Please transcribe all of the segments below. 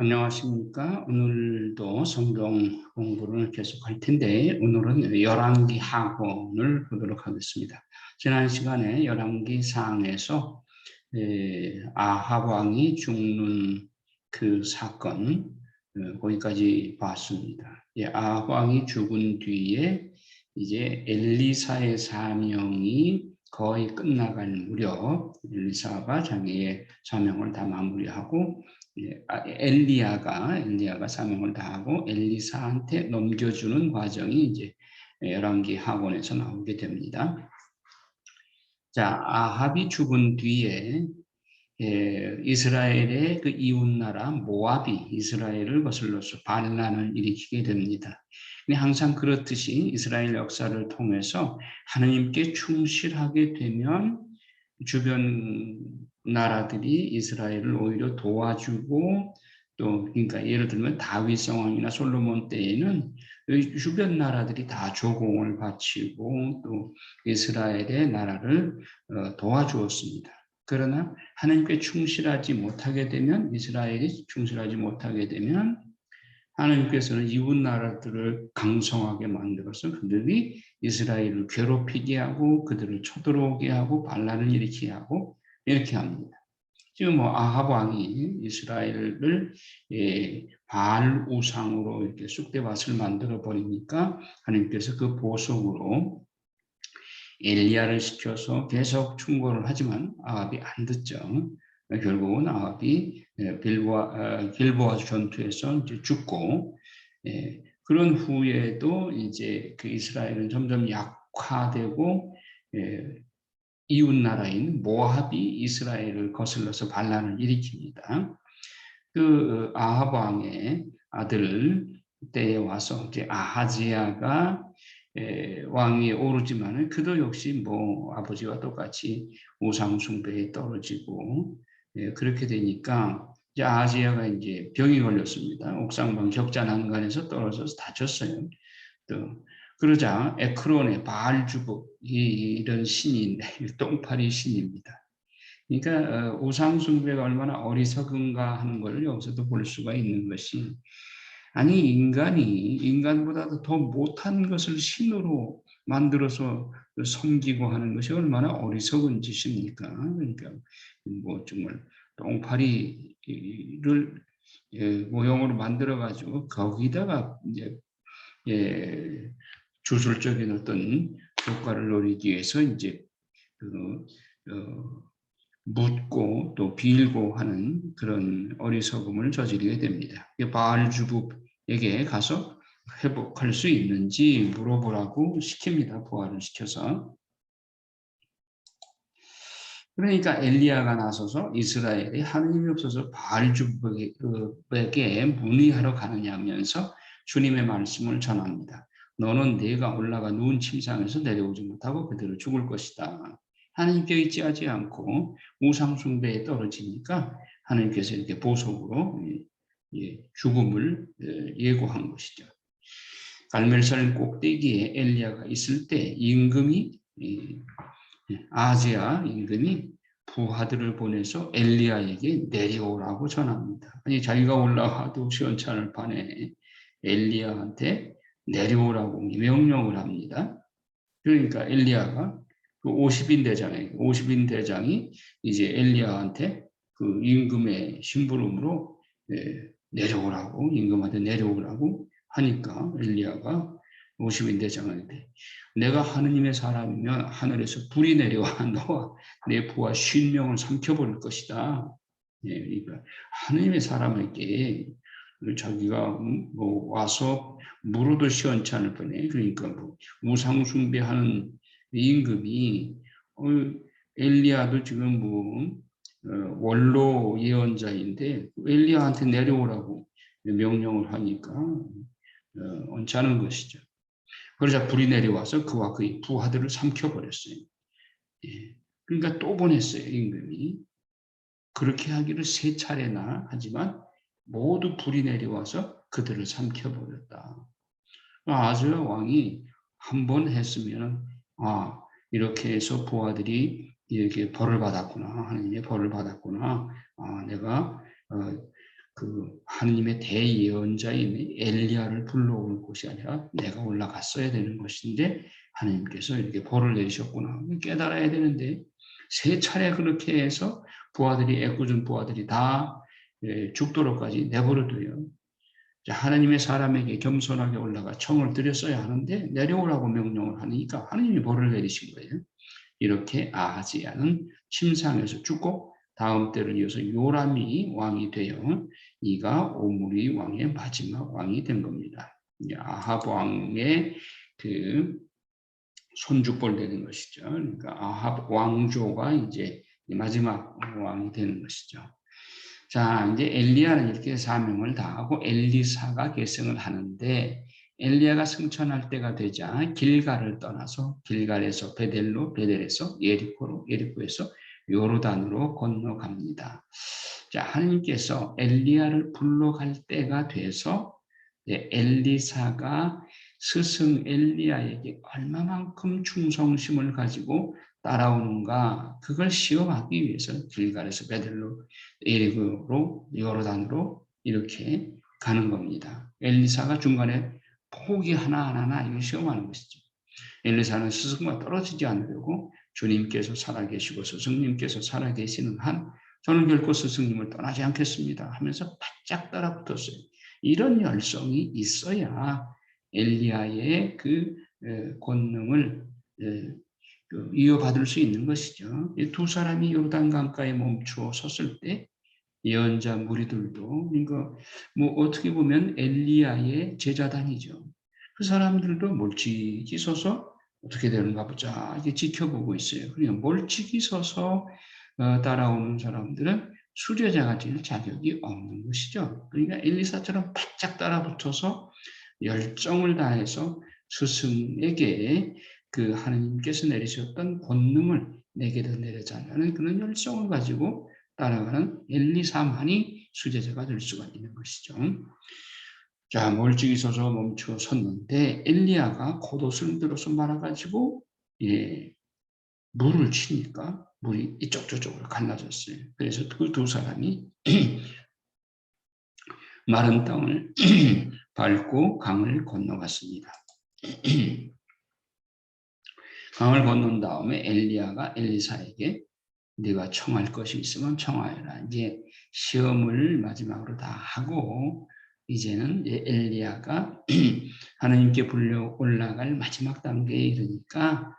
안녕하십니까? 오늘도 성경 공부를 계속할 텐데 오늘은 열왕기 하권을 보도록 하겠습니다. 지난 시간에 열왕기 상에서 아합 왕이 죽는 그 사건 거기까지 봤습니다. 아합 왕이 죽은 뒤에 이제 엘리사의 사명이 거의 끝나갈 무렵 엘리사가 자기의 사명을 다 마무리하고 엘리야가 사명을 다하고 엘리사한테 넘겨주는 과정이 이제 열왕기 하권에서 나오게 됩니다. 자, 아합이 죽은 뒤에 이스라엘의 그 이웃나라 모압이 이스라엘을 거슬러서 반란을 일으키게 됩니다. 항상 그렇듯이 이스라엘 역사를 통해서 하나님께 충실하게 되면 주변 나라들이 이스라엘을 오히려 도와주고 또 그러니까 예를 들면 다윗 상황이나 솔로몬 때에는 주변 나라들이 다 조공을 바치고 또 이스라엘의 나라를 도와주었습니다. 그러나 하나님께 충실하지 못하게 되면 이스라엘이 충실하지 못하게 되면 하나님께서는 이웃 나라들을 강성하게 만들어서 그들이 이스라엘을 괴롭히게 하고 그들을 쳐들어오게 하고 반란을 일으키게 하고 이렇게 합니다. 지금 아합 왕이 이스라엘을 바알 우상으로 이렇게 쑥대밭을 만들어 버리니까 하나님께서 그 보석으로 엘리야를 시켜서 계속 충고를 하지만 아합이 안 듣죠. 결국은 아합이 길보아 전투에서 이제 죽고 그런 후에도 이제 그 이스라엘은 점점 약화되고 이웃 나라인 모압이 이스라엘을 거슬러서 반란을 일으킵니다. 그 아합 왕의 아들 때에 와서 이제 아하지야가 왕위에 오르지만은 그도 역시 뭐 아버지와 똑같이 우상 숭배에 떨어지고 그렇게 되니까 이제 아하지야가 이제 병이 걸렸습니다. 옥상방 격자 난간에서 떨어져서 다쳤어요. 또 그러자 에크론의 바알주복 이런 신이 똥파리 신입니다. 그러니까 우상 숭배가 얼마나 어리석은가 하는 것을 여기서도 볼 수가 있는 것이 아니 인간이 인간보다도 더 못한 것을 신으로 만들어서 섬기고 하는 것이 얼마나 어리석은 짓입니까? 그러니까 뭐 정말 똥파리를 모형으로 만들어 가지고 거기다가 이제 주술적인 어떤 효과를 노리기 위해서 이제 묻고 또 빌고 하는 그런 어리석음을 저지르게 됩니다. 바알주북에게 가서 회복할 수 있는지 물어보라고 시킵니다. 부활을 시켜서. 그러니까 엘리야가 나서서 이스라엘이 하느님이 없어서 바알주북에게 문의하러 가느냐면서 주님의 말씀을 전합니다. 너는 내가 올라가 누운 침상에서 내려오지 못하고 그대로 죽을 것이다. 하나님께 의지하지 않고 우상 숭배에 떨어지니까 하나님께서 이렇게 보석으로 죽음을 예고한 것이죠. 갈멜산 꼭대기에 엘리야가 있을 때 임금이 아하지야 임금이 부하들을 보내서 엘리야에게 내려오라고 전합니다. 아니 자기가 올라가도 시원찮을 판에 엘리야한테 내려오라고 명령을 합니다. 그러니까 엘리야가 그 50인 대장이 이제 엘리야한테 그 임금의 심부름으로 내려오라고 임금한테 내려오라고 하니까 엘리야가 50인 대장한테 내가 하느님의 사람이면 하늘에서 불이 내려와 너와 내 부하 50명을 삼켜버릴 것이다. 그러니까 하느님의 사람에게 자기가 뭐 와서 물어도 시원찮을 뻔해. 그러니까 뭐 우상 숭배하는 임금이 엘리야도 지금 뭐 원로 예언자인데 엘리야한테 내려오라고 명령을 하니까 언짢은 것이죠. 그러자 불이 내려와서 그와 그의 부하들을 삼켜버렸어요. 그러니까 또 보냈어요, 임금이. 그렇게 하기를 3차례나 하지만 모두 불이 내려와서 그들을 삼켜버렸다. 아하지야 왕이 한 번 했으면 이렇게 해서 부하들이 이렇게 벌을 받았구나. 하나님의 벌을 받았구나. 내가 그 하느님의 대예언자인 엘리야를 불러올 곳이 아니라 내가 올라갔어야 되는 것인데 하느님께서 이렇게 벌을 내리셨구나 깨달아야 되는데 세 차례 그렇게 해서 부하들이 애꿎은 부하들이 다 죽도록까지 내버려둬요. 하나님의 사람에게 겸손하게 올라가 청을 드렸어야 하는데 내려오라고 명령을 하니까 하나님이 벌을 내리신 거예요. 이렇게 아하지야는 침상에서 죽고 다음 때를 이어서 요람이 왕이 되어 이가 오므리 왕의 마지막 왕이 된 겁니다. 아합 왕의 그 손주뻘 되는 것이죠. 그러니까 아합 왕조가 이제 마지막 왕이 되는 것이죠. 자, 이제 엘리야는 이렇게 사명을 다하고 엘리사가 계승을 하는데 엘리야가 승천할 때가 되자 길갈을 떠나서 길갈에서 베델로, 베델에서 예리코로, 예리코에서 요르단으로 건너갑니다. 자, 하나님께서 엘리야를 불러갈 때가 돼서 엘리사가 스승 엘리야에게 얼마만큼 충성심을 가지고 따라오는가 그걸 시험하기 위해서 길갈에서 베델로, 예리코로, 요르단으로 이렇게 가는 겁니다. 엘리사가 중간에 포기 하나하나 이걸 시험하는 것이죠. 엘리사는 스승과 떨어지지 않으려고 주님께서 살아계시고 스승님께서 살아계시는 한 저는 결코 스승님을 떠나지 않겠습니다 하면서 바짝 따라붙었어요. 이런 열성이 있어야 엘리야의 그 권능을 이어받을 수 있는 것이죠. 두 사람이 요르단강가에 멈추어 섰을 때 예언자 무리들도 그러니까 뭐 어떻게 보면 엘리야의 제자단이죠. 그 사람들도 멀찍이 서서 어떻게 되는가 보자 이게 지켜보고 있어요. 그냥 멀찍이 서서 따라오는 사람들은 수제자가 될 자격이 없는 것이죠. 그러니까 엘리사처럼 바짝 따라붙어서 열정을 다해서 스승에게 그 하나님께서 내리셨던 권능을 내게도 내려달라는 그런 열정을 가지고 따라가는 엘리사만이 수제자가 될 수가 있는 것이죠. 자, 멀찍이 서서 멈춰 섰는데 엘리야가 겉옷을 들어서 말아가지고 물을 치니까 물이 이쪽 저쪽으로 갈라졌어요. 그래서 그 두 사람이 마른 땅을 밟고 강을 건너갔습니다. 강을 건넌 다음에 엘리야가 엘리사에게 네가 청할 것이 있으면 청하여라. 이제 시험을 마지막으로 다 하고 이제는 엘리야가 하나님께 불려 올라갈 마지막 단계에 이르니까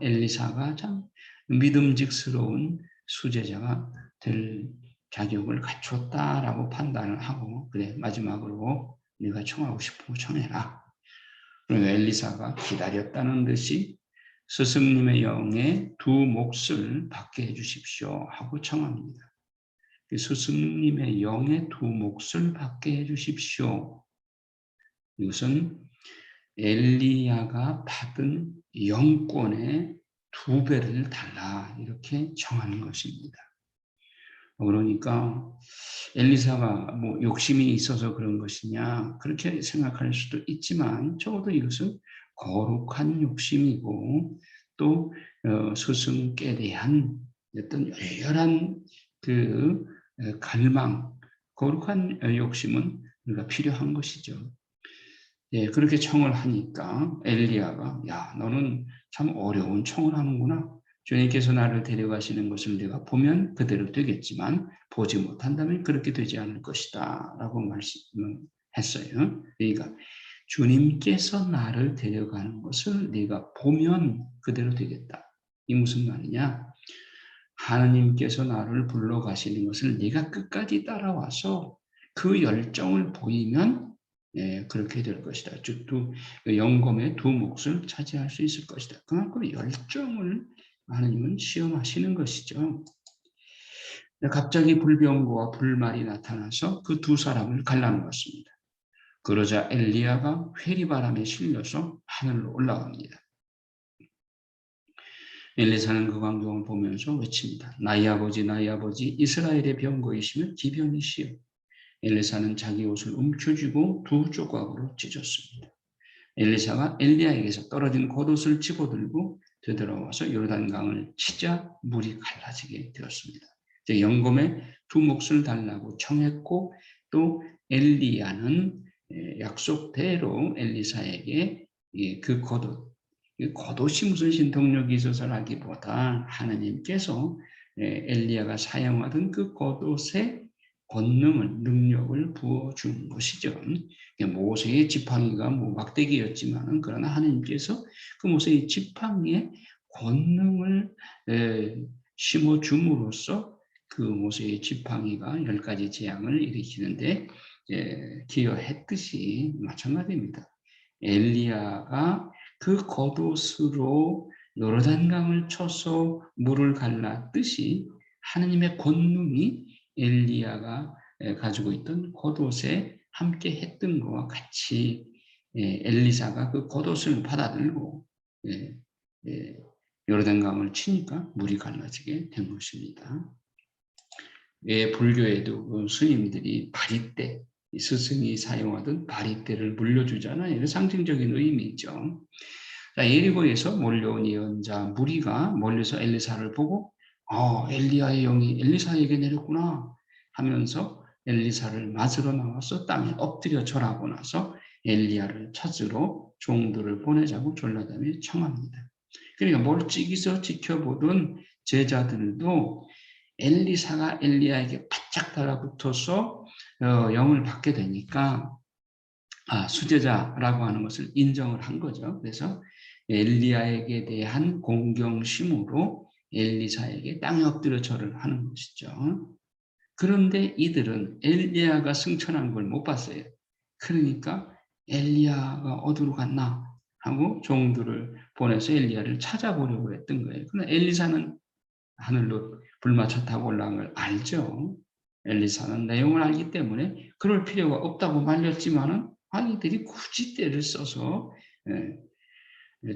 엘리사가 참 믿음직스러운 수제자가 될 자격을 갖췄다라고 판단을 하고 그래 마지막으로 네가 청하고 싶으면 청해라. 그리고 엘리사가 기다렸다는 듯이 스승님의 영의 두 몫을 받게 해주십시오 하고 청합니다. 스승님의 영의 두 몫을 받게 해주십시오. 이것은 엘리야가 받은 영권의 2배를 달라 이렇게 청하는 것입니다. 그러니까 엘리사가 뭐 욕심이 있어서 그런 것이냐 그렇게 생각할 수도 있지만 적어도 이것은 거룩한 욕심이고 또 스승께 대한 어떤 열렬한 그 갈망, 거룩한 욕심은 우리가 필요한 것이죠. 예, 그렇게 청을 하니까 엘리야가 야 너는 참 어려운 청을 하는구나. 주님께서 나를 데려가시는 것을 내가 보면 그대로 되겠지만 보지 못한다면 그렇게 되지 않을 것이다 라고 말씀했어요. 그러니까 주님께서 나를 데려가는 것을 네가 보면 그대로 되겠다. 이 무슨 말이냐? 하나님께서 나를 불러가시는 것을 네가 끝까지 따라와서 그 열정을 보이면 그렇게 될 것이다. 즉, 영검의 두 몫을 차지할 수 있을 것이다. 그만큼 열정을 하나님은 시험하시는 것이죠. 갑자기 불병거와 불말이 나타나서 그 두 사람을 갈라놓았습니다. 그러자 엘리야가 회리바람에 실려서 하늘로 올라갑니다. 엘리사는 그 광경을 보면서 외칩니다. 나의 아버지 이스라엘의 병거이시면 기변이시여. 엘리사는 자기 옷을 움켜쥐고 두 조각으로 찢었습니다. 엘리사가 엘리야에게서 떨어진 겉옷을 집어들고 되돌아와서 요르단강을 치자 물이 갈라지게 되었습니다. 이제 연금에 두 몫을 달라고 청했고 또 엘리야는 약속대로 엘리사에게 그 겉옷이 무슨 신통력이 있어서라기보다 하나님께서 엘리야가 사용하던 그 겉옷에 권능을 능력을 부어준 것이죠. 모세의 지팡이가 뭐 막대기였지만은 그러나 하나님께서 그 모세의 지팡이에 권능을 심어줌으로써 그 모세의 지팡이가 10가지 재앙을 일으키는데 기여했듯이 마찬가지입니다. 엘리야가 그 겉옷으로 요르단강을 쳐서 물을 갈랐듯이 하나님의 권능이 엘리야가 가지고 있던 겉옷에 함께 했던 것과 같이 엘리사가 그 겉옷을 받아들고 요르단강을 치니까 물이 갈라지게 된 것입니다. 불교에도 스님들이 바리떼, 스승이 사용하던 바리떼를 물려주잖아요. 상징적인 의미죠. 예리고에서 몰려온 예언자 무리가 멀리서 엘리사를 보고 엘리야의 영이 엘리사에게 내렸구나 하면서 엘리사를 맞으러 나와서 땅에 엎드려 절하고 나서 엘리야를 찾으러 종들을 보내자고 졸라담에 청합니다. 그러니까 멀찍이서 지켜보던 제자들도 엘리사가 엘리야에게 바짝 달라붙어서 영을 받게 되니까 수제자라고 하는 것을 인정을 한 거죠. 그래서 엘리야에게 대한 공경심으로 엘리사에게 땅에 엎드려 절을 하는 것이죠. 그런데 이들은 엘리야가 승천한 걸 못 봤어요. 그러니까 엘리야가 어디로 갔나 하고 종들을 보내서 엘리야를 찾아보려고 했던 거예요. 그러나 엘리사는 하늘로 불마차 타고 올라간 걸 알죠. 엘리사는 내용을 알기 때문에 그럴 필요가 없다고 말렸지만은 이들이 굳이 때를 써서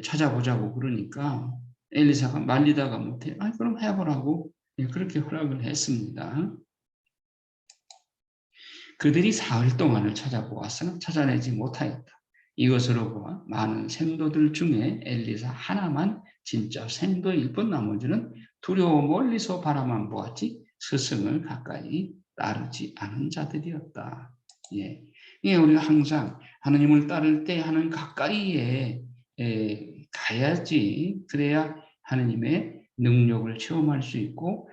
찾아보자고 그러니까 엘리사가 말리다가 못해 그럼 해보라고 그렇게 허락을 했습니다. 그들이 사흘 동안을 찾아보았으나 찾아내지 못하였다. 이것으로 보아 많은 생도들 중에 엘리사 하나만 진짜 생도일 뿐 나머지는 두려워 멀리서 바라만 보았지 스승을 가까이 따르지 않은 자들이었다. 우리가 항상 하나님을 따를 때 하나님 가까이에 가야지 그래야 하나님의 능력을 체험할 수 있고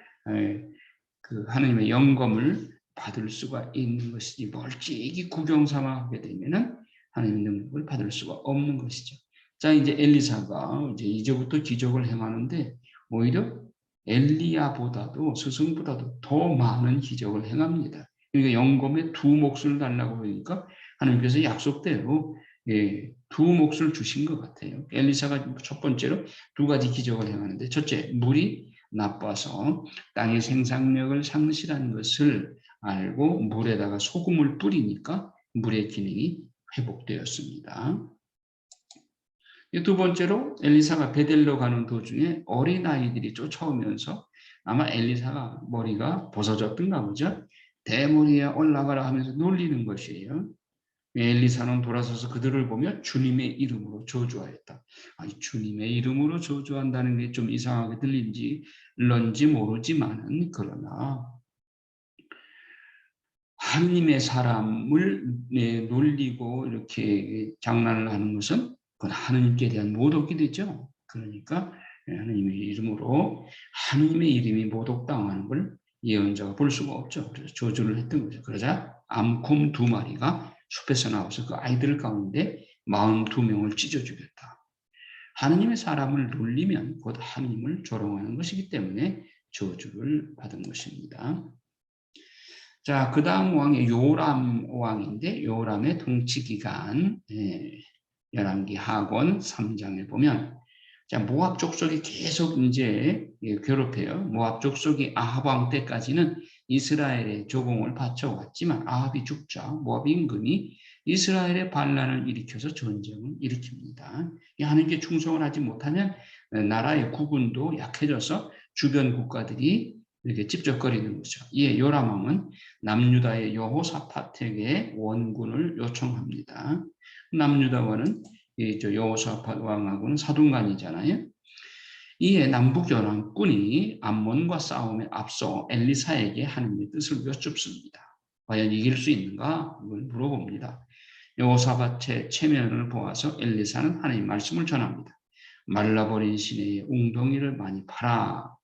그 하나님의 영검을 받을 수가 있는 것이지 멀찍이 구경 삼아 하게 되면은 하나님의 능력을 받을 수가 없는 것이죠. 자, 이제 엘리사가 이제부터 기적을 행하는데 오히려 엘리야보다도 스승보다도 더 많은 기적을 행합니다. 그러니까 영검에 두 몫을 달라고 그러니까 하나님께서 약속대로 두 몫을 주신 것 같아요. 엘리사가 첫 번째로 두 가지 기적을 행하는데 첫째, 물이 나빠서 땅의 생산력을 상실한 것을 알고 물에다가 소금을 뿌리니까 물의 기능이 회복되었습니다. 두 번째로 엘리사가 베델로 가는 도중에 어린아이들이 쫓아오면서 아마 엘리사가 머리가 벗어졌던가 보죠. 대머리에 올라가라 하면서 놀리는 것이에요. 엘리사는 돌아서서 그들을 보며 주님의 이름으로 저주하였다. 주님의 이름으로 저주한다는 게 좀 이상하게 들린지 모르지만은 그러나 하나님의 사람을 놀리고 이렇게 장난을 하는 것은 그건 하나님께 대한 모독이 되죠. 그러니까 하나님의 이름으로 하나님의 이름이 모독당하는 걸 예언자가 볼 수가 없죠. 그래서 저주를 했던 거죠. 그러자 암곰 2마리가 숲에서 나와서 그 아이들 가운데 42명을 찢어 죽였다. 하나님의 사람을 놀리면 곧 하나님을 조롱하는 것이기 때문에 저주를 받은 것입니다. 자, 그 다음 왕이 요람 왕인데 요람의 통치 기간 열왕기 하권 3장에 보면 자, 모압 족속이 계속 이제 괴롭혀요. 모압 족속이 아합 왕 때까지는 이스라엘의 조공을 바쳐왔지만 아합이 죽자 모압 임금이 이스라엘의 반란을 일으켜서 전쟁을 일으킵니다. 하나님께 충성을 하지 못하면 나라의 국운도 약해져서 주변 국가들이 이렇게 찝쩍거리는 거죠. 이에 요람 왕은 남유다의 여호사밧에게 원군을 요청합니다. 남유다 왕은 여호사밧 왕하고는 사돈간이잖아요. 이에 남북연합군이 암몬과 싸움에 앞서 엘리사에게 하나님의 뜻을 여쭙습니다. 과연 이길 수 있는가? 이걸 물어봅니다. 여호사밧의 체면을 보아서 엘리사는 하나님 말씀을 전합니다. 말라버린 시내에 웅덩이를 많이 파라.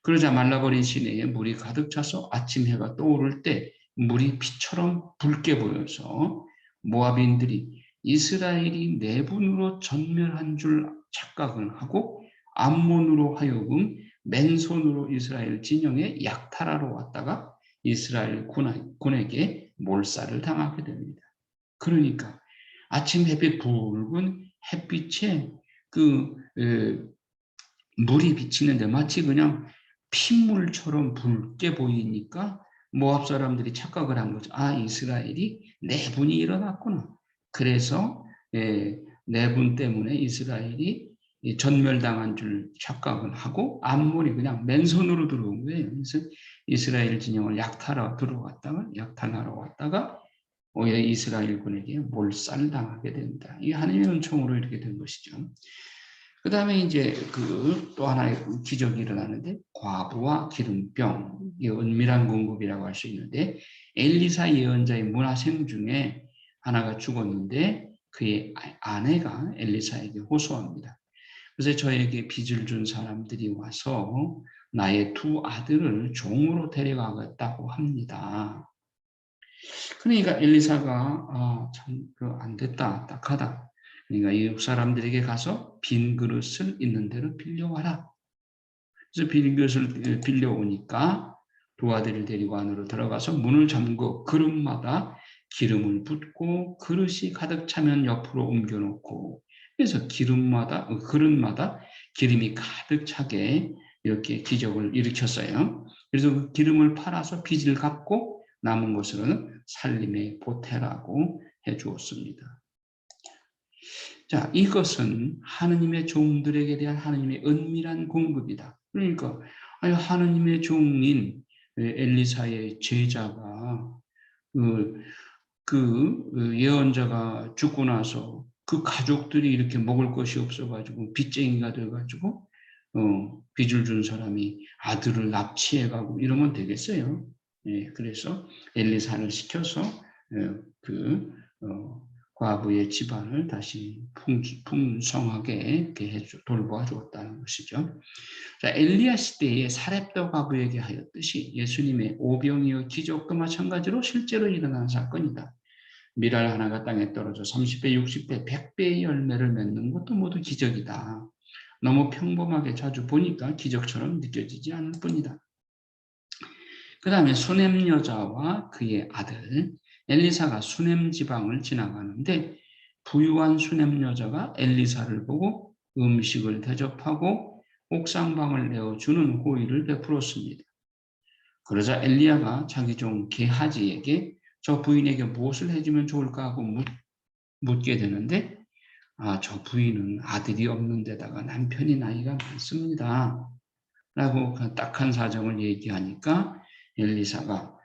그러자 말라버린 시내에 물이 가득 차서 아침 해가 떠오를 때 물이 피처럼 붉게 보여서 모압인들이 이스라엘이 내분으로 전멸한 줄 착각을 하고 암몬으로 하여금 맨손으로 이스라엘 진영에 약탈하러 왔다가 이스라엘 군에게 몰살을 당하게 됩니다. 그러니까 아침 햇빛 붉은 햇빛에 물이 비치는데 마치 그냥 핏물처럼 붉게 보이니까 모압 사람들이 착각을 한 거죠. 아, 이스라엘이 내분이 일어났구나. 그래서 내분 때문에 이스라엘이 전멸당한 줄 착각을 하고 암몬이 그냥 맨손으로 들어온 거예요. 그래서 이스라엘 진영을 약탈하러 왔다가 오히려 이스라엘군에게 몰살당하게 된다. 이 하나님의 은총으로 이렇게 된 것이죠. 그 다음에 이제 또 하나의 기적이 일어나는데 과부와 기름병, 이 은밀한 공급이라고 할 수 있는데 엘리사 예언자의 문하생 중에 하나가 죽었는데 그의 아내가 엘리사에게 호소합니다. 그래서 저에게 빚을 준 사람들이 와서 나의 두 아들을 종으로 데려가겠다고 합니다. 그러니까 엘리사가 참 안 됐다, 딱하다. 그러니까 이웃 사람들에게 가서 빈 그릇을 있는 대로 빌려와라. 그래서 빈 그릇을 빌려오니까 두 아들을 데리고 안으로 들어가서 문을 잠그고 그릇마다 기름을 붓고 그릇이 가득 차면 옆으로 옮겨놓고 그래서 그릇마다 기름이 가득 차게 이렇게 기적을 일으켰어요. 그래서 그 기름을 팔아서 빚을 갚고 남은 것으로는 살림의 보태라고 해주었습니다. 자, 이것은 하느님의 종들에게 대한 하느님의 은밀한 공급이다. 그러니까 하느님의 종인 엘리사의 제자가 예언자가 죽고 나서 그 가족들이 이렇게 먹을 것이 없어가지고 빚쟁이가 돼가지고 빚을 준 사람이 아들을 납치해가고 이러면 되겠어요. 그래서 엘리사를 시켜서 과부의 집안을 다시 풍성하게 돌보아 주었다는 것이죠. 자, 엘리야 시대에 사렙다 과부에게 하였듯이 예수님의 오병이어 기적도 마찬가지로 실제로 일어난 사건이다. 밀알 하나가 땅에 떨어져 30배, 60배, 100배의 열매를 맺는 것도 모두 기적이다. 너무 평범하게 자주 보니까 기적처럼 느껴지지 않을 뿐이다. 그 다음에 수넴 여자와 그의 아들 엘리사가 수넴 지방을 지나가는데 부유한 수넴 여자가 엘리사를 보고 음식을 대접하고 옥상방을 내어주는 호의를 베풀었습니다. 그러자 엘리야가 자기 종 게하지에게 저 부인에게 무엇을 해주면 좋을까 하고 묻게 되는데 저 부인은 아들이 없는 데다가 남편이 나이가 많습니다. 라고 딱한 사정을 얘기하니까 엘리사가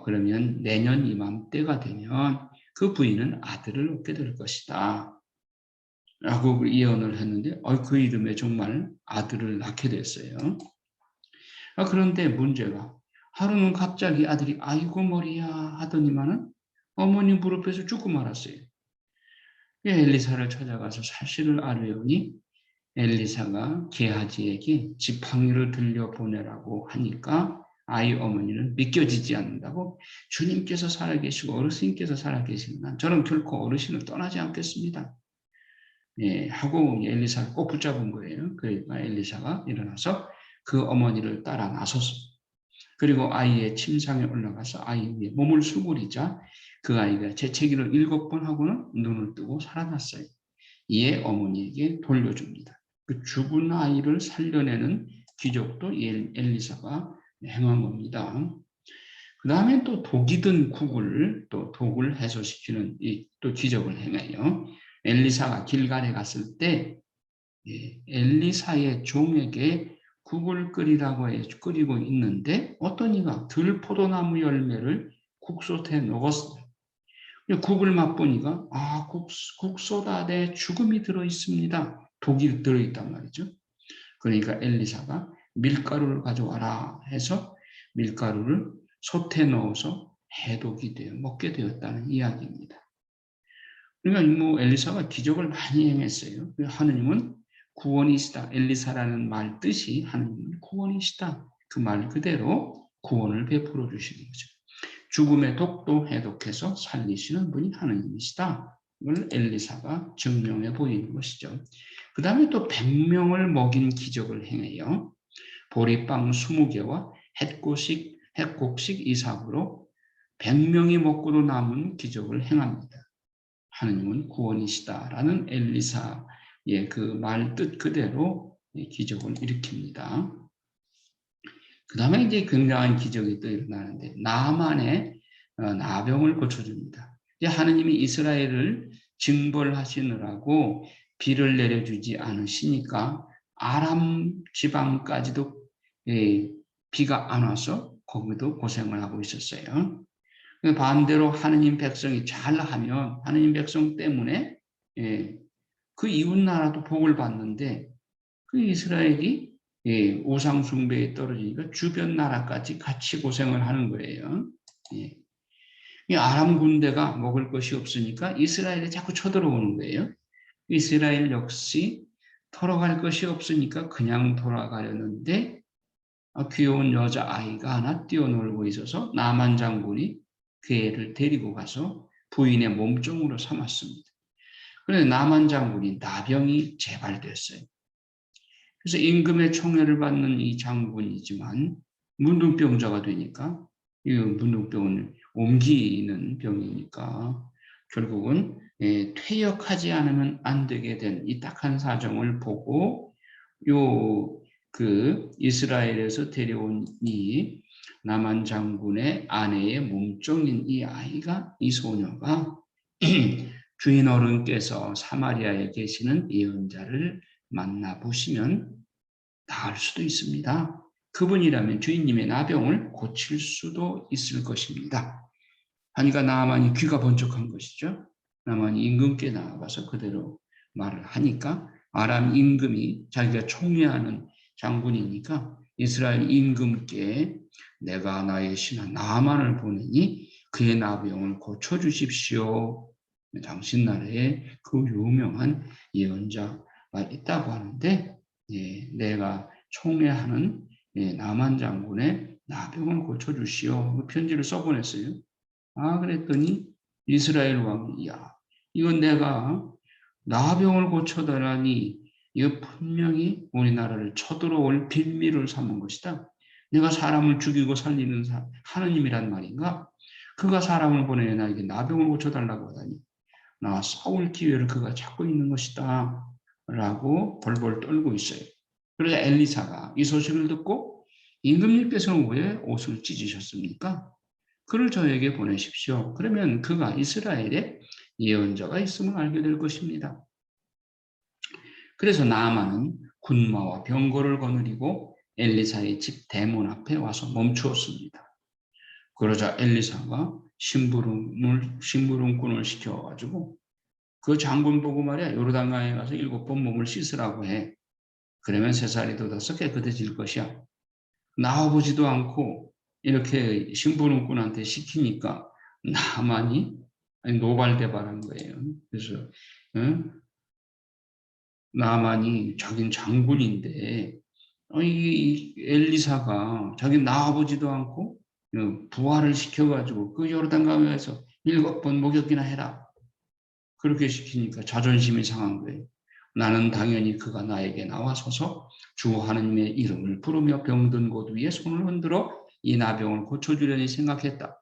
그러면 내년 이맘때가 되면 그 부인은 아들을 얻게 될 것이다. 라고 예언을 했는데 그 이름에 정말 아들을 낳게 됐어요. 그런데 문제가 하루는 갑자기 아들이 아이고 머리야 하더니만은 어머니 무릎에서 죽고 말았어요. 엘리사를 찾아가서 사실을 알려오니 엘리사가 게하지에게 지팡이를 들려보내라고 하니까 아이 어머니는 믿겨지지 않는다고 주님께서 살아계시고 어르신께서 살아계시는 저는 결코 어르신을 떠나지 않겠습니다. 하고 엘리사를 꼭 붙잡은 거예요. 그러니까 엘리사가 일어나서 그 어머니를 따라 나섰습니다. 그리고 아이의 침상에 올라가서 아이 위에 몸을 수그리자 그 아이가 재채기를 7번 하고는 눈을 뜨고 살아났어요. 이에 어머니에게 돌려줍니다. 그 죽은 아이를 살려내는 기적도 엘리사가 행한 겁니다. 그 다음에 또 독이 든 독을 해소시키는 또 기적을 행해요. 엘리사가 길갈에 갔을 때 엘리사의 종에게 국을 끓이라고 끓이고 있는데 어떤 이가 들포도나무 열매를 국솥에 넣었어요. 국을 맛보니까 국솥 안에 죽음이 들어있습니다. 독이 들어있단 말이죠. 그러니까 엘리사가 밀가루를 가져와라 해서 밀가루를 솥에 넣어서 해독이 되어 먹게 되었다는 이야기입니다. 그러니까 뭐 엘리사가 기적을 많이 행했어요. 하느님은 구원이시다. 엘리사라는 말 뜻이 하느님은 구원이시다. 그 말 그대로 구원을 베풀어 주시는 거죠. 죽음의 독도 해독해서 살리시는 분이 하느님이시다. 이걸 엘리사가 증명해 보이는 것이죠. 그 다음에 또 100명을 먹인 기적을 행해요. 보리빵 20개와 햇곡식 이삭으로 100명이 먹고도 남은 기적을 행합니다. 하느님은 구원이시다라는 엘리사의 그 말 뜻 그대로 기적을 일으킵니다. 그 다음에 이제 굉장한 기적이 또 일어나는데 나만의 나병을 고쳐줍니다. 하느님이 이스라엘을 징벌하시느라고 비를 내려주지 않으시니까 아람 지방까지도 비가 안 와서 거기도 고생을 하고 있었어요. 반대로 하느님 백성이 잘하면 하느님 백성 때문에 그 이웃 나라도 복을 받는데 그 이스라엘이 우상 숭배에 떨어지니까 주변 나라까지 같이 고생을 하는 거예요. 이 아람 군대가 먹을 것이 없으니까 이스라엘에 자꾸 쳐들어오는 거예요. 이스라엘 역시 털어갈 것이 없으니까 그냥 돌아가려는데 귀여운 여자아이가 하나 뛰어놀고 있어서 나만 장군이 그 애를 데리고 가서 부인의 몸종으로 삼았습니다. 그런데 나만 장군이 나병이 재발됐어요. 그래서 임금의 총애를 받는 이 장군이지만 문둥병자가 되니까 이 문둥병은 옮기는 병이니까 결국은 퇴역하지 않으면 안 되게 된 이 딱한 사정을 보고 그 이스라엘에서 데려온 이 나만 장군의 아내의 몸종인 이 아이가 이 소녀가 주인 어른께서 사마리아에 계시는 예언자를 만나보시면 나을 수도 있습니다. 그분이라면 주인님의 나병을 고칠 수도 있을 것입니다. 하니까 나만이 귀가 번쩍한 것이죠. 나만이 임금께 나아가서 그대로 말을 하니까 아람 임금이 자기가 총애하는 장군이니까 이스라엘 임금께 내가 나의 신하 나만을 보내니 그의 나병을 고쳐주십시오. 당신 나라에 그 유명한 예언자가 있다고 하는데 내가 총애하는 나만 장군의 나병을 고쳐주시오. 그 편지를 써보냈어요. 그랬더니 이스라엘 왕이 이건 내가 나병을 고쳐달라니 이거 분명히 우리나라를 쳐들어올 빌미를 삼은 것이다. 내가 사람을 죽이고 살리는 하느님이란 말인가? 그가 사람을 보내 나에게 나병을 고쳐달라고 하다니 나와 싸울 기회를 그가 찾고 있는 것이다 라고 벌벌 떨고 있어요. 그래서 엘리사가 이 소식을 듣고 임금님께서는 왜 옷을 찢으셨습니까? 그를 저에게 보내십시오. 그러면 그가 이스라엘에 예언자가 있음을 알게 될 것입니다. 그래서 나아만은 군마와 병거를 거느리고 엘리사의 집 대문 앞에 와서 멈추었습니다. 그러자 엘리사가 심부름꾼을 시켜가지고 그 장군 보고 말이야 요르단강에 가서 7번 몸을 씻으라고 해. 그러면 새살이 돋아서 깨끗해질 것이야. 나와보지도 않고 이렇게 심부름꾼한테 시키니까 나만이 노발대발한 거예요. 그래서 나만이 자기는 장군인데 이 엘리사가 자기 나와보지도 않고 부활을 시켜가지고 그 요르단강에서 7번 목욕이나 해라. 그렇게 시키니까 자존심이 상한 거예요. 나는 당연히 그가 나에게 나와서서 주 하느님의 이름을 부르며 병든 곳 위에 손을 흔들어 이 나병을 고쳐주려니 생각했다.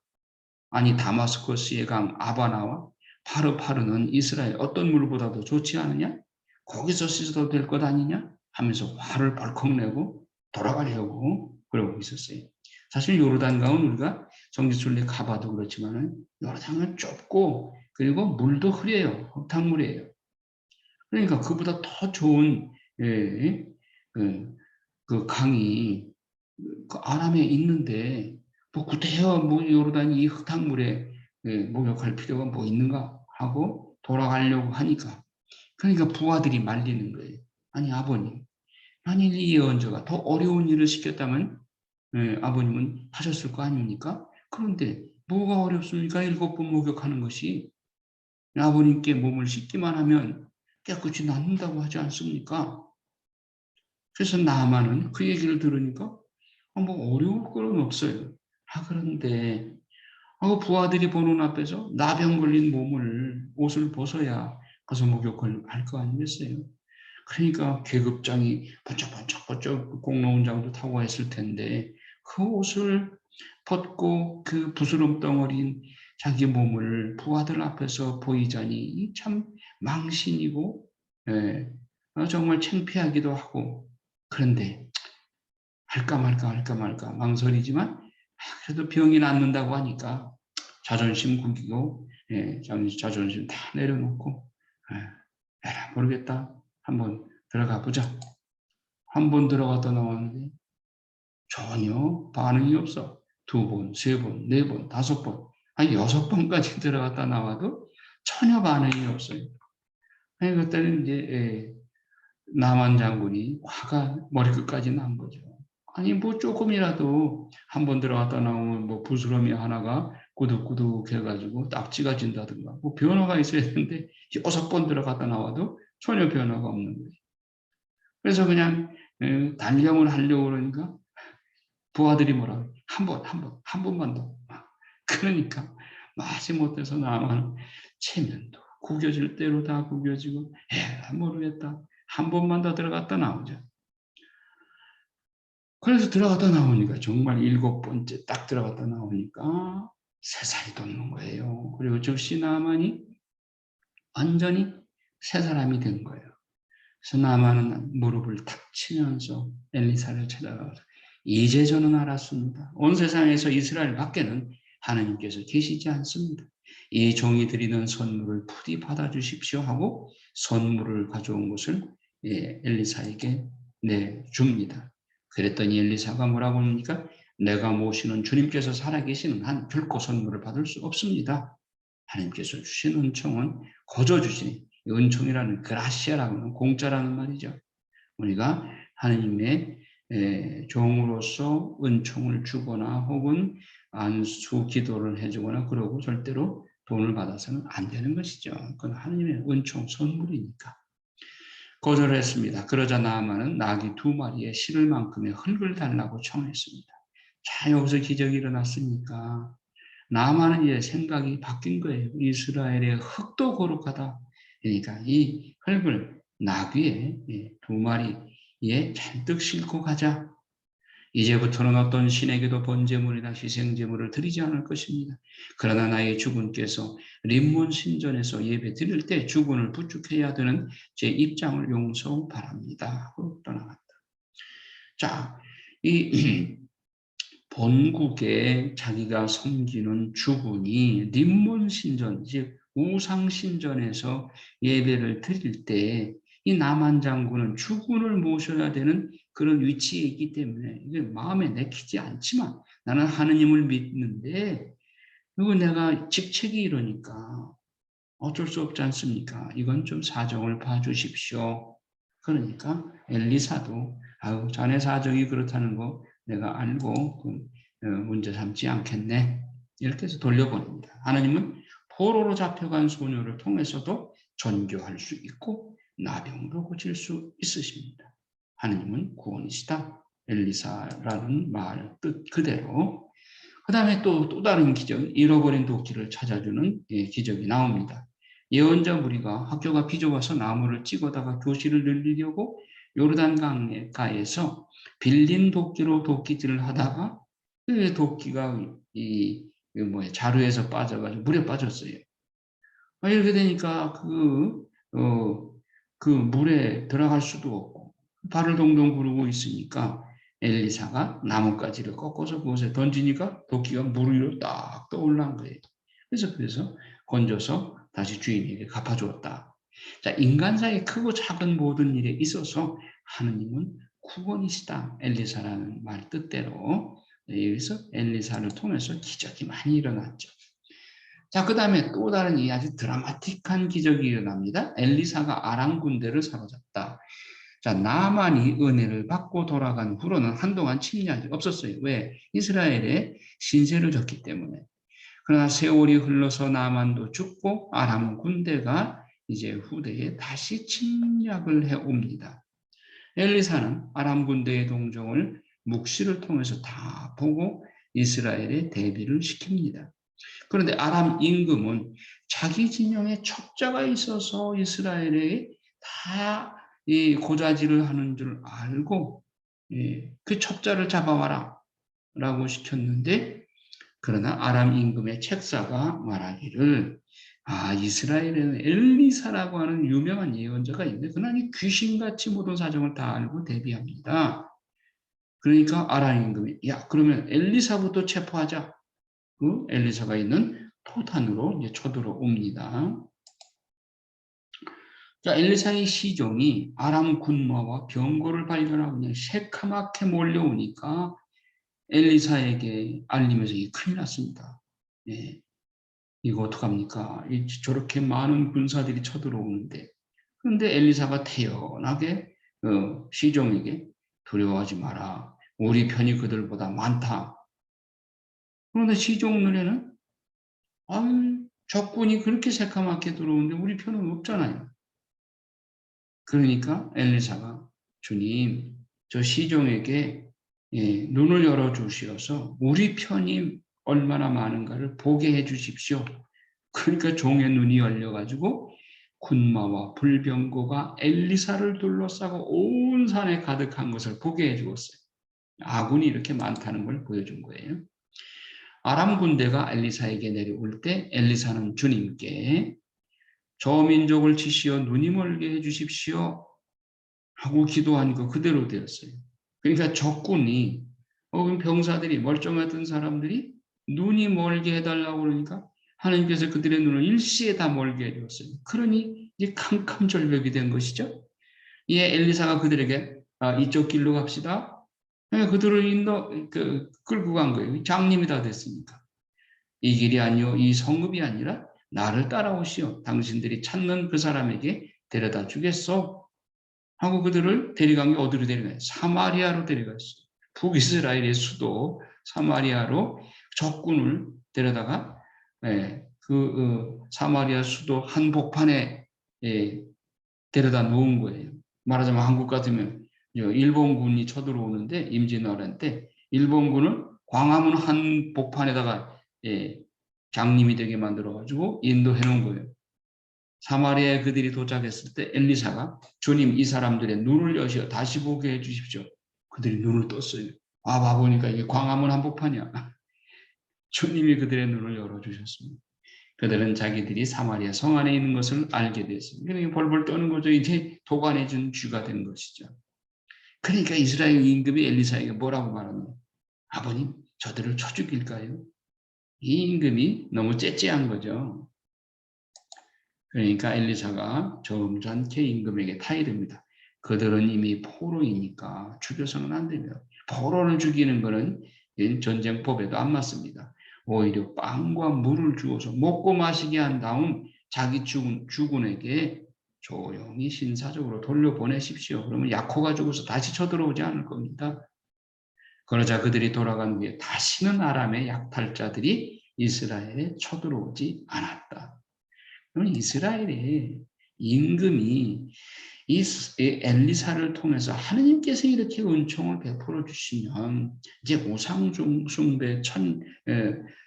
아니 다마스커스의 강 아바나와 파르파르는 이스라엘 어떤 물보다도 좋지 않느냐? 거기서 씻어도 될 것 아니냐? 하면서 화를 벌컥 내고 돌아가려고 그러고 있었어요. 사실 요르단강은 우리가 성지순례 가봐도 그렇지만 요르단강은 좁고 그리고 물도 흐려요. 흙탕물이에요. 그러니까 그보다 더 좋은 그 강이 그 아람에 있는데 뭐 구태여 뭐 요르단 이 흙탕물에 목욕할 필요가 뭐 있는가 하고 돌아가려고 하니까 그러니까 부하들이 말리는 거예요. 아니 아버님 만일 이 예언자가 더 어려운 일을 시켰다면 아버님은 하셨을 거 아닙니까? 그런데 뭐가 어렵습니까? 7번 목욕하는 것이. 아버님께 몸을 씻기만 하면 깨끗이 낫는다고 하지 않습니까? 그래서 나만은 그 얘기를 들으니까 뭐 어려울 거는 없어요. 그런데 부하들이 보는 앞에서 나병 걸린 몸을 옷을 벗어야 가서 목욕을 할 거 아니겠어요? 그러니까 계급장이 번쩍번쩍 공로원장도 타고 했을 텐데 그 옷을 벗고 그 부스럼 덩어리인 자기 몸을 부하들 앞에서 보이자니 참 망신이고 정말 창피하기도 하고 그런데 할까 말까 망설이지만 그래도 병이 낫는다고 하니까 자존심 구기고 자존심 다 내려놓고 에라 모르겠다. 한번 들어가 보자. 한 번 들어갔다 나왔는데 전혀 반응이 없어. 2번, 3번, 4번, 5번, 한 6번까지 들어갔다 나와도 전혀 반응이 없어요. 그때는 이제 남한 장군이 화가 머리끝까지 난 거죠. 아니 뭐 조금이라도 한 번 들어갔다 나오면 뭐 부스럼이 하나가 꾸덕꾸덕 해가지고 딱지가 진다든가 뭐 변화가 있어야 되는데 6번 들어갔다 나와도 전혀 변화가 없는 거예요. 그래서 그냥 단령을 하려고 그러니까 부하들이 뭐라 한 번만 더. 그러니까 마지못해서 나만 체면도 구겨질 대로 다 구겨지고 모르겠다. 한 번만 더 들어갔다 나오자. 그래서 들어갔다 나오니까 정말 7번째 딱 들어갔다 나오니까 3살이 돋는 거예요. 그리고 즉시 나만이 완전히 새 사람이 된 거예요. 그래서 나만은 무릎을 탁 치면서 엘리사를 찾아가서 이제 저는 알았습니다. 온 세상에서 이스라엘 밖에는 하나님께서 계시지 않습니다. 이 종이 드리는 선물을 부디 받아주십시오 하고 선물을 가져온 것을 엘리사에게 내줍니다. 그랬더니 엘리사가 뭐라고 합니까? 내가 모시는 주님께서 살아계시는 한 결코 선물을 받을 수 없습니다. 하나님께서 주신 은총은 거저 주시니 은총이라는 그라시아라고 하는 공짜라는 말이죠. 우리가 하나님의 종으로서 은총을 주거나 혹은 안수 기도를 해주거나 그러고 절대로 돈을 받아서는 안 되는 것이죠. 그건 하나님의 은총 선물이니까. 거절했습니다. 그러자 나아만은 나귀 2마리에 실을 만큼의 흙을 달라고 청했습니다. 자, 여기서 기적이 일어났으니까 나아만은 이제 생각이 바뀐 거예요. 이스라엘의 흙도 거룩하다. 그러니까 이 흙을 나귀에 2마리에 잔뜩 싣고 가자. 이제부터는 어떤 신에게도 번제물이나 희생제물을 드리지 않을 것입니다. 그러나 나의 주군께서 림몬 신전에서 예배 드릴 때 주군을 부축해야 되는 제 입장을 용서 바랍니다. 하고 떠나갔다. 자, 이 본국에 자기가 섬기는 주군이 림몬 신전, 즉 우상 신전에서 예배를 드릴 때 이 나만 장군은 주군을 모셔야 되는 그런 위치에 있기 때문에 이게 마음에 내키지 않지만 나는 하느님을 믿는데 그리고 내가 직책이 이러니까 어쩔 수 없지 않습니까? 이건 좀 사정을 봐주십시오. 그러니까 엘리사도 자네 사정이 그렇다는 거 내가 알고 문제 삼지 않겠네. 이렇게 해서 돌려보냅니다. 하나님은 포로로 잡혀간 소녀를 통해서도 전교할 수 있고 나병도 고칠 수 있으십니다. 하나님은 구원이시다. 엘리사라는 말 뜻 그대로. 그 다음에 또 다른 기적, 잃어버린 도끼를 찾아주는 기적이 나옵니다. 예언자 무리가 학교가 빚어와서 나무를 찍어다가 교실을 늘리려고 요르단 강가에서 빌린 도끼로 도끼질을 하다가 그 도끼가 자루에서 빠져가지고 물에 빠졌어요. 이렇게 되니까 그 물에 들어갈 수도 없고 발을 동동 구르고 있으니까 엘리사가 나뭇가지를 꺾어서 그것에 던지니까 도끼가 물 위로 딱 떠올란 거예요. 그래서 건져서 다시 주인에게 갚아주었다. 자, 인간사의 크고 작은 모든 일에 있어서 하느님은 구원이시다. 엘리사라는 말 뜻대로 여기서 엘리사를 통해서 기적이 많이 일어났죠. 자, 그 다음에 또 다른 이 아주 드라마틱한 기적이 일어납니다. 엘리사가 아람 군대를 사로잡다. 자, 나만이 은혜를 받고 돌아간 후로는 한동안 침략이 없었어요. 왜? 이스라엘에 신세를 졌기 때문에. 그러나 세월이 흘러서 나만도 죽고 아람 군대가 이제 후대에 다시 침략을 해옵니다. 엘리사는 아람 군대의 동정을 묵시를 통해서 다 보고 이스라엘에 대비를 시킵니다. 그런데 아람 임금은 자기 진영에 첩자가 있어서 이스라엘에 다 이 고자질을 하는 줄 알고 그 첩자를 잡아와라 라고 시켰는데, 그러나 아람 임금의 책사가 말하기를 이스라엘에는 엘리사라고 하는 유명한 예언자가 있는데 그는 귀신같이 모든 사정을 다 알고 대비합니다. 그러니까 아람 임금이 그러면 엘리사부터 체포하자. 그 엘리사가 있는 토탄으로 이제 쳐들어옵니다. 자, 엘리사의 시종이 아람 군마와 병거를 발견하고 그냥 새카맣게 몰려오니까 엘리사에게 알리면서 이게 큰일 났습니다. 예, 이거 어떡합니까? 저렇게 많은 군사들이 쳐들어오는데. 그런데 엘리사가 태연하게 시종에게 두려워하지 마라. 우리 편이 그들보다 많다. 그런데 시종 눈에는 적군이 그렇게 새카맣게 들어오는데 우리 편은 없잖아요. 그러니까 엘리사가 주님, 저 시종에게 눈을 열어주시어서 우리 편이 얼마나 많은가를 보게 해주십시오. 그러니까 종의 눈이 열려가지고 군마와 불병거가 엘리사를 둘러싸고 온 산에 가득한 것을 보게 해주었어요. 아군이 이렇게 많다는 걸 보여준 거예요. 아람 군대가 엘리사에게 내려올 때 엘리사는 주님께 저 민족을 치시어 눈이 멀게 해주십시오 하고 기도한 거 그대로 되었어요. 그러니까 적군이 병사들이 멀쩡하던 사람들이 눈이 멀게 해달라고 그러니까 하나님께서 그들의 눈을 일시에 다 멀게 해줬어요. 그러니 이제 캄캄절벽이 된 것이죠. 이에 엘리사가 그들에게 이쪽 길로 갑시다. 그들을 끌고 간 거예요. 장님이 다 됐으니까. 이 길이 아니요 이 성읍이 아니라 나를 따라오시오. 당신들이 찾는 그 사람에게 데려다 주겠소. 하고 그들을 데려간 게 어디로 데려가요? 사마리아로 데려갔어요. 북이스라엘의 수도 사마리아로 적군을 데려다가 사마리아 수도 한복판에 데려다 놓은 거예요. 말하자면 한국 같으면 일본군이 쳐들어오는데 임진왜란 때 일본군을 광화문 한복판에다가 장님이 되게 만들어가지고 인도해 놓은 거예요. 사마리아에 그들이 도착했을 때 엘리사가 주님 이 사람들의 눈을 여시어 다시 보게 해주십시오. 그들이 눈을 떴어요. 봐보니까 이게 광화문 한복판이야. 주님이 그들의 눈을 열어주셨습니다. 그들은 자기들이 사마리아 성 안에 있는 것을 알게 됐습니다. 그러니까 벌벌 떠는 거죠. 이제 도관해준 쥐가 된 것이죠. 그러니까 이스라엘 임금이 엘리사에게 뭐라고 말하는 거예요? 아버님 저들을 쳐 죽일까요? 이 임금이 너무 째째한 거죠. 그러니까 엘리사가 점잖게 임금에게 타이릅니다. 그들은 이미 포로이니까 죽여서는 안 되며 포로를 죽이는 것은 전쟁법에도 안 맞습니다. 오히려 빵과 물을 주어서 먹고 마시게 한 다음 자기 주군에게 조용히 신사적으로 돌려보내십시오. 그러면 약호가 죽어서 다시 쳐들어오지 않을 겁니다. 그러자 그들이 돌아간 후에 다시는 아람의 약탈자들이 이스라엘에 쳐들어오지 않았다. 그러면 이스라엘의 임금이 이 엘리사를 통해서 하느님께서 이렇게 은총을 베풀어 주시면 이제 우상 숭배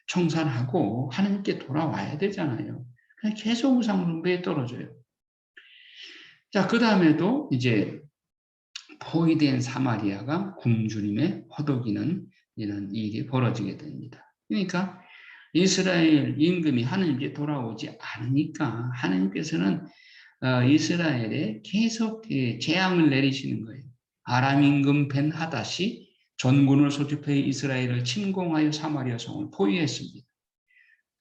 청산하고 하느님께 돌아와야 되잖아요. 그냥 계속 우상 숭배에 떨어져요. 자, 그 다음에도 이제 포위된 사마리아가 굶주림에 허덕이는 이런 일이 벌어지게 됩니다. 그러니까 이스라엘 임금이 하느님께 돌아오지 않으니까 하느님께서는 이스라엘에 계속 재앙을 내리시는 거예요. 아람 임금 벤 하닷이 전군을 소집해 이스라엘을 침공하여 사마리아 성을 포위했습니다.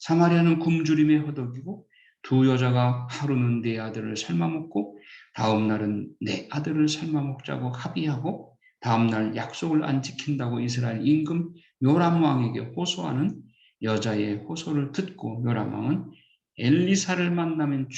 사마리아는 굶주림에 허덕이고 두 여자가 하루는 내 아들을 삶아먹고 다음 날은 내 아들을 삶아먹자고 합의하고 다음 날 약속을 안 지킨다고 이스라엘 임금 요람 왕에게 호소하는 여자의 호소를 듣고 요람 왕은 엘리사를 만나면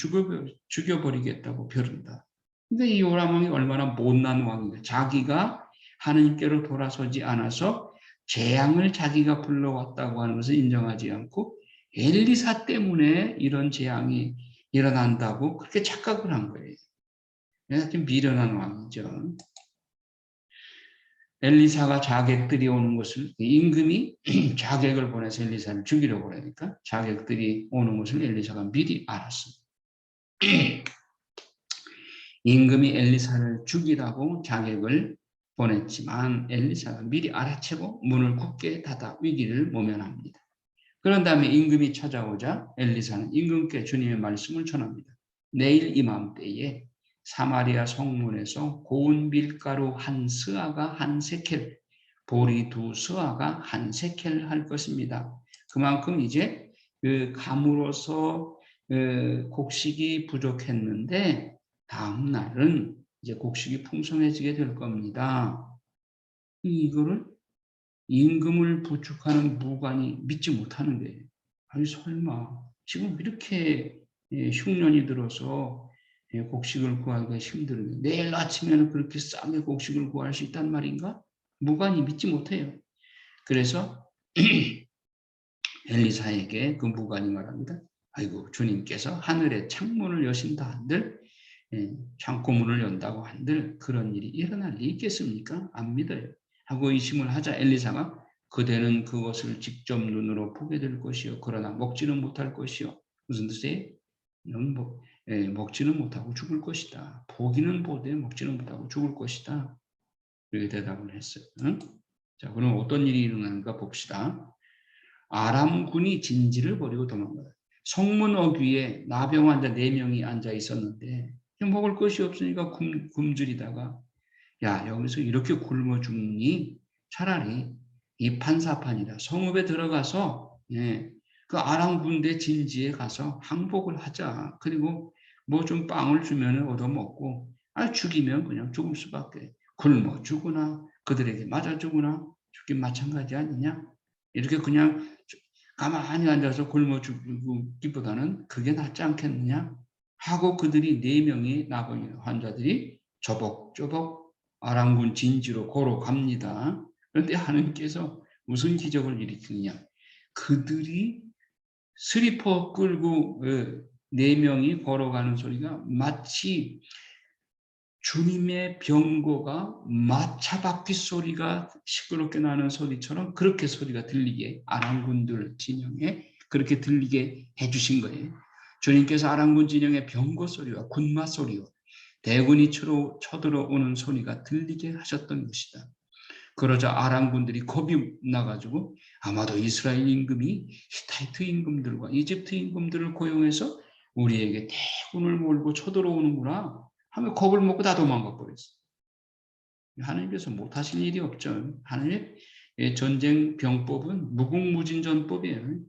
죽여버리겠다고 벼른다. 근데 이 요람 왕이 얼마나 못난 왕인가. 자기가 하느님께로 돌아서지 않아서 재앙을 자기가 불러왔다고 하는 것을 인정하지 않고 엘리사 때문에 이런 재앙이 일어난다고 그렇게 착각을 한 거예요. 그래서 좀 미련한 왕이죠. 엘리사가 자객들이 오는 것을 임금이 자객을 보내서 엘리사를 죽이려고 그러니까 자객들이 오는 것을 엘리사가 미리 알았습니다. 임금이 엘리사를 죽이라고 자객을 보냈지만 엘리사가 미리 알아채고 문을 굳게 닫아 위기를 모면합니다. 그런 다음에 임금이 찾아오자 엘리사는 임금께 주님의 말씀을 전합니다. 내일 이맘때에 사마리아 성문에서 고운 밀가루 한 스아가 한 세켈, 보리 두 스아가 한 세켈 할 것입니다. 그만큼 이제 그 감으로서 곡식이 부족했는데 다음 날은 이제 곡식이 풍성해지게 될 겁니다. 이거를 임금을 부축하는 무관이 믿지 못하는 거예요. 아니 설마 지금 이렇게 흉년이 들어서 곡식을 구하기가 힘들은데 내일 아침에는 그렇게 싸게 곡식을 구할 수 있단 말인가? 무관이 믿지 못해요. 그래서 엘리사에게 그 무관이 말합니다. 아이고 주님께서 하늘의 창문을 여신다 한들 창고문을 연다고 한들 그런 일이 일어날 리 있겠습니까? 안 믿어요. 하고 의심을 하자 엘리사가 그대는 그것을 직접 눈으로 보게 될 것이요. 그러나 먹지는 못할 것이요. 무슨 뜻이에요? 먹지는 못하고 죽을 것이다. 보기는 보되 먹지는 못하고 죽을 것이다. 이렇게 대답을 했어요. 응? 자, 그럼 어떤 일이 일어나는가 봅시다. 아람군이 진지를 버리고 도망가요. 성문 어귀에 나병 환자 4명이 앉아 있었는데 먹을 것이 없으니까 굶주리다가 야 여기서 이렇게 굶어 죽니? 차라리 이 판사판이다. 성읍에 들어가서 그 아람 군대 진지에 가서 항복을 하자. 그리고 뭐 좀 빵을 주면 얻어먹고 죽이면 그냥 죽을 수밖에. 굶어 죽으나 그들에게 맞아 죽으나 죽긴 마찬가지 아니냐? 이렇게 그냥 가만히 앉아서 굶어 죽기보다는 그게 낫지 않겠느냐? 하고 그들이 4명의 나병 환자들이 조복조복 아람군 진지로 걸어갑니다. 그런데 하느님께서 무슨 기적을 일으키느냐? 그들이 스리퍼 끌고 4명이 걸어가는 소리가 마치 주님의 병거가 마차바퀴 소리가 시끄럽게 나는 소리처럼 그렇게 소리가 들리게 아람군들 진영에 그렇게 들리게 해주신 거예요. 주님께서 아람군 진영의 병거 소리와 군마 소리와 대군이 쳐들어오는 소리가 들리게 하셨던 것이다. 그러자 아람군들이 겁이 나가지고 아마도 이스라엘 임금이 히타이트 임금들과 이집트 임금들을 고용해서 우리에게 대군을 몰고 쳐들어오는구나 하며 겁을 먹고 다 도망가 버렸어요. 하나님께서 못하신 일이 없죠. 하나님의 전쟁 병법은 무궁무진전법이에요.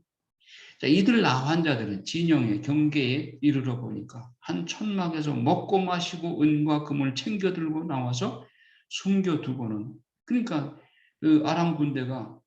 자, 이들 나환자들은 진영의 경계에 이르러 보니까 한 천막에서 먹고 마시고 은과 금을 챙겨 들고 나와서 숨겨두고는 그러니까 그 아람 군대가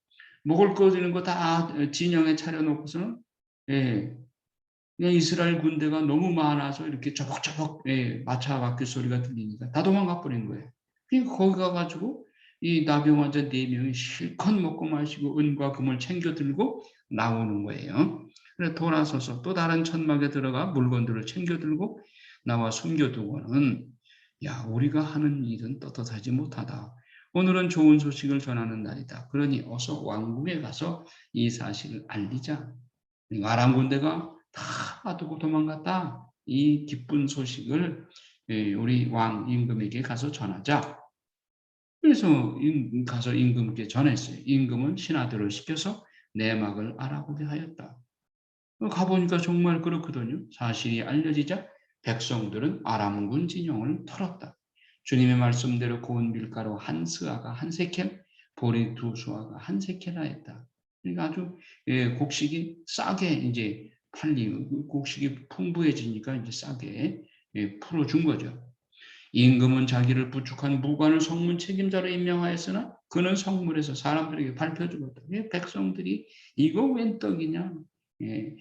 먹을 거 드는 거 다 진영에 차려놓고서는 그냥 이스라엘 군대가 너무 많아서 이렇게 저벅저벅 마차 바퀴 소리가 들리니까 다 도망가 버린 거예요. 그러니까 거기 가가지고 이 나병 환자 4명이 실컷 먹고 마시고 은과 금을 챙겨 들고 나오는 거예요. 그래서 돌아서서 또 다른 천막에 들어가 물건들을 챙겨 들고 나와 숨겨두고는 야 우리가 하는 일은 떳떳하지 못하다. 오늘은 좋은 소식을 전하는 날이다. 그러니 어서 왕궁에 가서 이 사실을 알리자. 아람 군대가 다 놔두고 도망갔다. 이 기쁜 소식을 우리 왕 임금에게 가서 전하자. 그래서 가서 임금께 전했어요. 임금은 신하들을 시켜서 내막을 알아보게 하였다. 가보니까 정말 그렇거든요. 사실이 알려지자 백성들은 아람군 진영을 털었다. 주님의 말씀대로 고운 밀가루 한 스아가 한 세켈, 보리 2수아가 한 세켈 하였다. 그러니까 아주 곡식이 싸게 이제 곡식이 풍부해지니까 이제 싸게 풀어준 거죠. 임금은 자기를 부축한 무관을 성문 책임자로 임명하였으나 그는 성문에서 사람들에게 발표주었다. 백성들이 이거 웬 떡이냐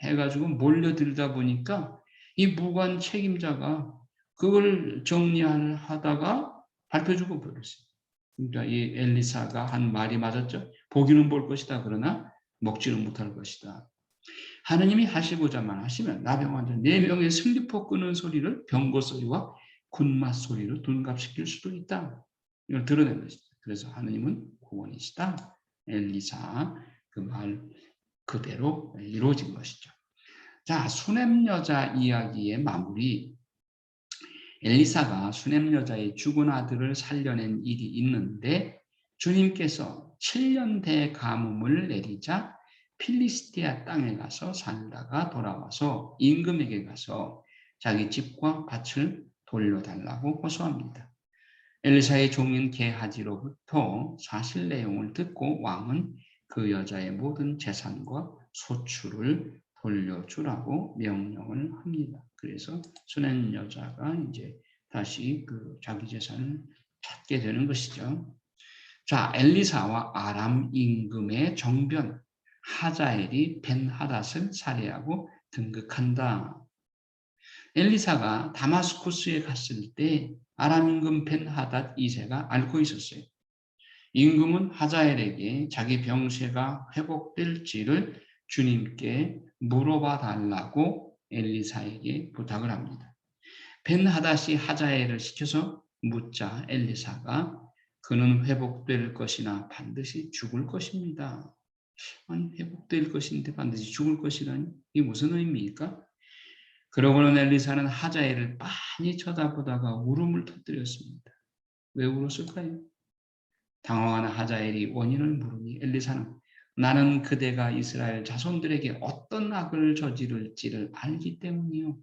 해가지고 몰려들다 보니까 이 무관 책임자가 그걸 정리하다가 밟혀 죽어버렸어요. 그러니까 이 엘리사가 한 말이 맞았죠. 보기는 볼 것이다. 그러나 먹지는 못할 것이다. 하느님이 하시고자만 하시면 나병환자 4명의 슬리퍼 끄는 소리를 병거 소리와 군맛 소리로 둔갑시킬 수도 있다. 이걸 드러낸 것이죠. 그래서 하느님은 구원이시다. 엘리사 그 말 그대로 이루어진 것이죠. 자, 수냄 여자 이야기의 마무리. 엘리사가 수냄 여자의 죽은 아들을 살려낸 일이 있는데 주님께서 7년 대가뭄을 내리자 필리스티아 땅에 가서 살다가 돌아와서 임금에게 가서 자기 집과 밭을 돌려달라고 호소합니다. 엘리사의 종인 게하지로부터 사실 내용을 듣고 왕은 그 여자의 모든 재산과 소출을 돌려주라고 명령을 합니다. 그래서 수냄 여자가 이제 다시 그 자기 재산을 찾게 되는 것이죠. 자, 엘리사와 아람 임금의 정변. 하자엘이 벤하닷을 살해하고 등극한다. 엘리사가 다마스쿠스에 갔을 때 아람 임금 벤하닷 2세가 앓고 있었어요. 임금은 하자엘에게 자기 병세가 회복될지를 주님께 물어봐 달라고 엘리사에게 부탁을 합니다. 벤하닷이 하자엘을 시켜서 묻자 엘리사가 그는 회복될 것이나 반드시 죽을 것입니다. 아니, 회복될 것인데 반드시 죽을 것이라니 이게 무슨 의미입니까? 그러고는 엘리사는 하자엘을 많이 쳐다보다가 울음을 터뜨렸습니다. 왜 울었을까요? 당황한 하자엘이 원인을 물으니 엘리사는 나는 그대가 이스라엘 자손들에게 어떤 악을 저지를지를 알기 때문이요.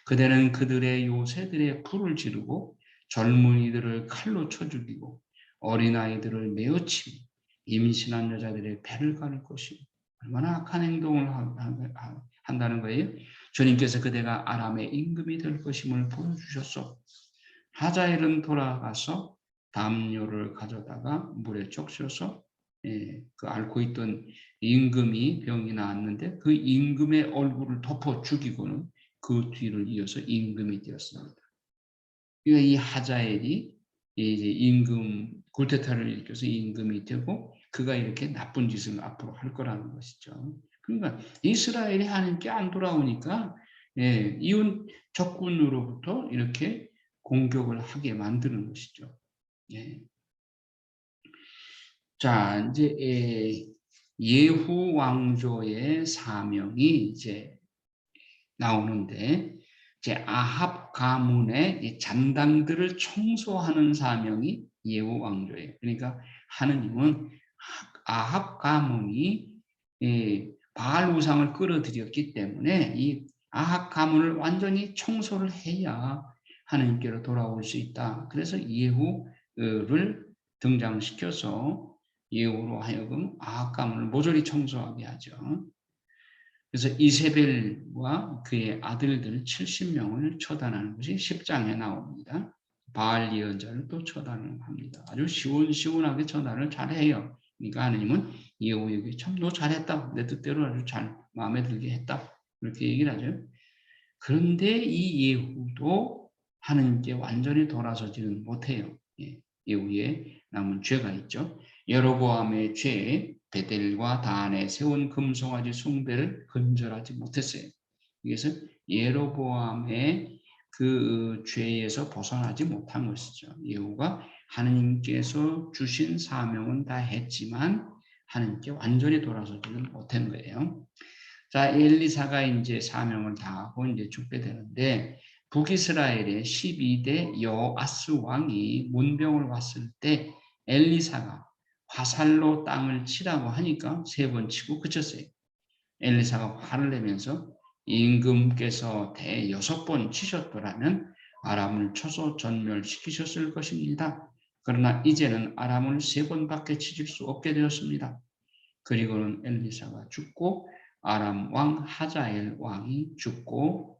그대는 그들의 요새들의 불을 지르고 젊은이들을 칼로 쳐 죽이고 어린아이들을 메어 치고 임신한 여자들의 배를 가를 것이요. 얼마나 악한 행동을 한다는 거예요. 주님께서 그대가 아람의 임금이 될 것임을 보여주셨소. 하자엘은 돌아가서 담요를 가져다가 물에 적셔서 그 앓고 있던 임금이 병이 나았는데 그 임금의 얼굴을 덮어 죽이고는 그 뒤를 이어서 임금이 되었습니다. 그러니까 이 하자엘이 이제 임금 골테타를 일으켜서 임금이 되고 그가 이렇게 나쁜 짓을 앞으로 할 거라는 것이죠. 그러니까 이스라엘이 하나님께 안 돌아오니까 이웃 적군으로부터 이렇게 공격을 하게 만드는 것이죠. 예. 자, 이제 예후 왕조의 사명이 이제 나오는데 이제 아합 가문의 잔당들을 청소하는 사명이 예후 왕조예요. 그러니까 하느님은 아합 가문이 바알 우상을 끌어들였기 때문에 이 아합 가문을 완전히 청소를 해야 하느님께로 돌아올 수 있다. 그래서 예후를 등장시켜서 예후로 하여금 아합 가문을 모조리 청소하게 하죠. 그래서 이세벨과 그의 아들들 70명을 처단하는 것이 10장에 나옵니다. 바알 예언자를 또 처단을 합니다. 아주 시원시원하게 처단을 잘해요. 그러니까 하느님은 예후에게 참 너 잘했다. 내 뜻대로 아주 잘 마음에 들게 했다. 그렇게 얘기를 하죠. 그런데 이 예후도 하느님께 완전히 돌아서지는 못해요. 예후에 남은 죄가 있죠. 여로보암의 죄, 베델과 다안에 세운 금송아지 숭배를 근절하지 못했어요. 그래서 여로보암의 그 죄에서 벗어나지 못한 것이죠. 예후가 하느님께서 주신 사명은 다 했지만 하느님께 완전히 돌아서지는 못한 거예요. 자, 엘리사가 이제 사명을 다하고 이제 죽게 되는데 북이스라엘의 12대 여아스 왕이 문병을 왔을 때 엘리사가 화살로 땅을 치라고 하니까 3번 치고 그쳤어요. 엘리사가 화를 내면서 임금께서 대 6번 치셨더라면 아람을 쳐서 전멸시키셨을 것입니다. 그러나 이제는 아람을 3번밖에 치실 수 없게 되었습니다. 그리고는 엘리사가 죽고 아람 왕 하자엘 왕이 죽고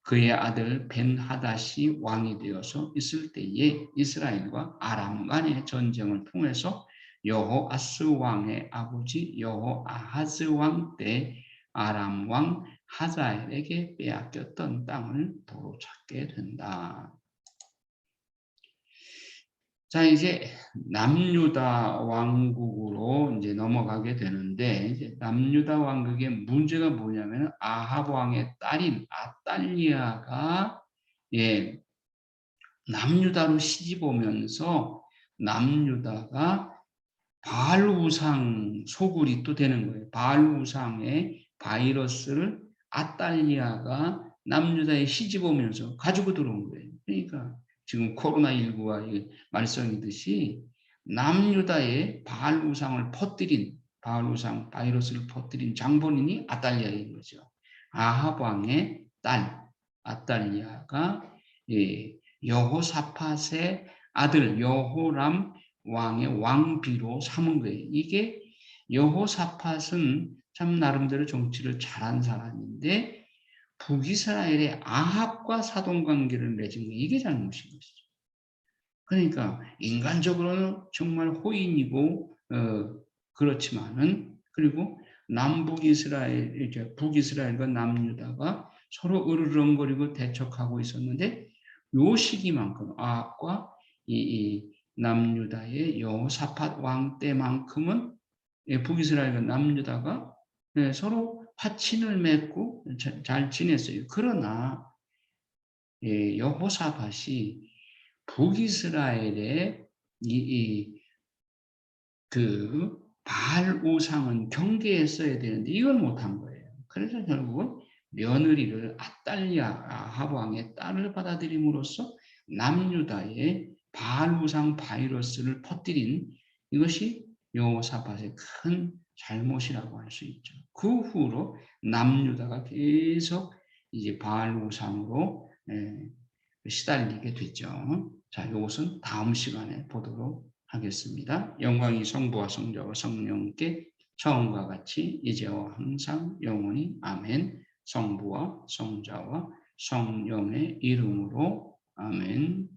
그의 아들 벤하닷이 왕이 되어서 있을 때에 이스라엘과 아람 간의 전쟁을 통해서 여호아스 왕의 아버지 여호아하즈 왕 때 아람 왕 하자엘에게 빼앗겼던 땅을 도로 찾게 된다. 자, 이제 남유다 왕국으로 이제 넘어가게 되는데, 이제 남유다 왕국의 문제가 뭐냐면 아합 왕의 딸인 아달리아가 예, 남유다로 시집 오면서 남유다가 바알 우상 소굴이 또 되는 거예요. 바알 우상의 바이러스를 아달리아가 남유다에 시집 오면서 가지고 들어온 거예요. 그러니까 지금 코로나19가 말썽이듯이 남유다에 바알 우상을 퍼뜨린 바알 우상 바이러스를 퍼뜨린 장본인이 아달리아인 거죠. 아합 왕의 딸 아달리아가 여호사밧의 아들 여호람 왕의 왕비로 삼은 거예요. 이게 여호사밧은 참 나름대로 정치를 잘한 사람인데 북이스라엘의 아합과 사돈관계를 맺은 게 이게 잘못인 것이죠. 그러니까 인간적으로는 정말 호인이고 그렇지만은 그리고 남북 이스라엘 이제 북이스라엘과 남유다가 서로 으르렁거리고 대척하고 있었는데 요 시기만큼 아합과 이 남유다의 여호사밧 왕 때만큼은 북이스라엘과 남유다가 서로 화친을 맺고 잘 지냈어요. 그러나 여호사밧이 북이스라엘의 그 바알 우상은 경계했어야 되는데 이걸 못한 거예요. 그래서 결국은 며느리를 아달리아 아합 왕의 딸을 받아들임으로써 남유다의 바알 우상 바이러스를 퍼뜨린 이것이 여호사밧의 큰 잘못이라고 할 수 있죠. 그 후로 남유다가 계속 이제 바알 우상으로 시달리게 됐죠. 자, 이것은 다음 시간에 보도록 하겠습니다. 영광이 성부와 성자와 성령께 처음과 같이 이제와 항상 영원히 아멘. 성부와 성자와 성령의 이름으로 아멘.